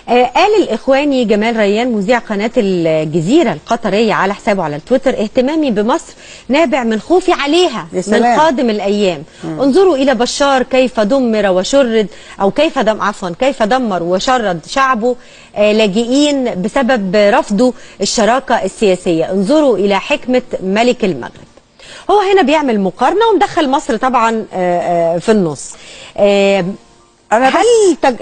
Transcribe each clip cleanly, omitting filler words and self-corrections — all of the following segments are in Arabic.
قال الإخواني جمال ريان مذيع قناة الجزيرة القطرية على حسابه على التويتر: اهتمامي بمصر نابع من خوفي عليها من قادم الأيام. انظروا إلى بشار كيف دمر وشرد، أو كيف دمر وشرد شعبه لاجئين بسبب رفضه الشراكة السياسية. انظروا إلى حكمة ملك المغرب. هو هنا بيعمل مقارنة ومدخل مصر طبعا في النص.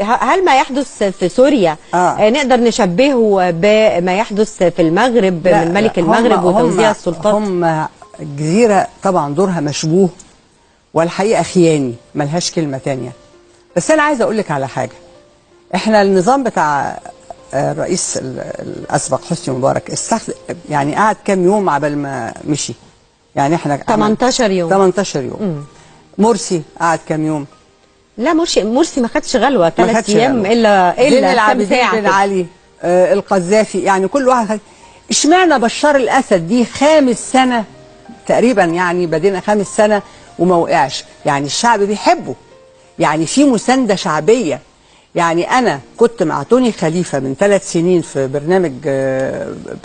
هل ما يحدث في سوريا نقدر نشبهه بما يحدث في المغرب من ملك المغرب وتوزيع السلطات؟ هم الجزيرة طبعا دورها مشبوه، والحقيقة خياني ملهاش كلمة تانية. بس أنا عايزة أقول لك على حاجة. إحنا النظام بتاع الرئيس الأسبق حسني مبارك يعني قعد كام يوم عبال ما مشي. يعني إحنا 18 يوم. 18 يوم. مرسي قعد كام يوم؟ لا، مرسي ما خدش غلوه 3 ايام الا زين العابدين بن علي، القذافي، يعني كل واحد. اشمعنى بشار الاسد دي 5 سنة تقريبا، يعني بدينا 5 سنة وما وقعش؟ يعني الشعب بيحبه، يعني في مساندة شعبية. يعني انا كنت مع توني خليفة من 3 سنين في برنامج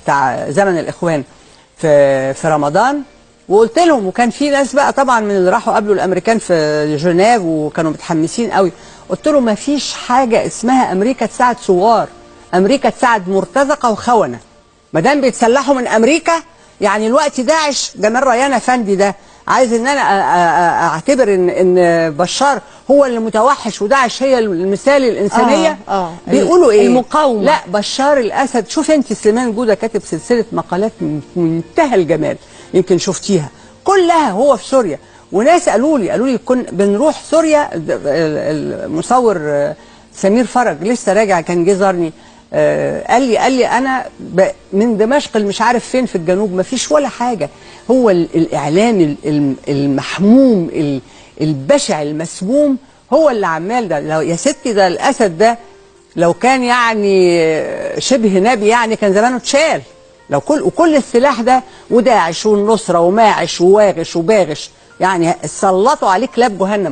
بتاع زمن الاخوان في رمضان، وقلت لهم، وكان في ناس بقى طبعا من اللي راحوا قابلوا الامريكان في جنيف وكانوا متحمسين قوي، قلت لهم ما فيش حاجه اسمها امريكا تساعد ثوار، امريكا تساعد مرتزقه وخونه. ما دام بيتسلحوا من امريكا، يعني الوقت داعش جمال ريان افندي ده عايز ان انا اعتبر ان بشار هو اللي متوحش وداعش هي المثال الانسانيه. بيقولوا ايه؟ المقاومه. لا، بشار الاسد. شوف انت سليمان جوده كاتب سلسله مقالات من منتهى الجمال، يمكن شفتيها كلها هو في سوريا. وناس قالوا لي كنا بنروح سوريا. المصور سمير فرج لسه راجع، كان جه زارني، قال لي انا من دمشق مش عارف فين في الجنوب ما فيش ولا حاجه. هو الاعلام المحموم البشع المسموم هو اللي عمال ده. لو يا ستي ده الاسد ده لو كان يعني شبه نبي يعني كان زمانه اتشال. لو كل السلاح ده وداعش والنصره وماعش وواغش وباغش يعني سلطوا عليه كلاب جهنم.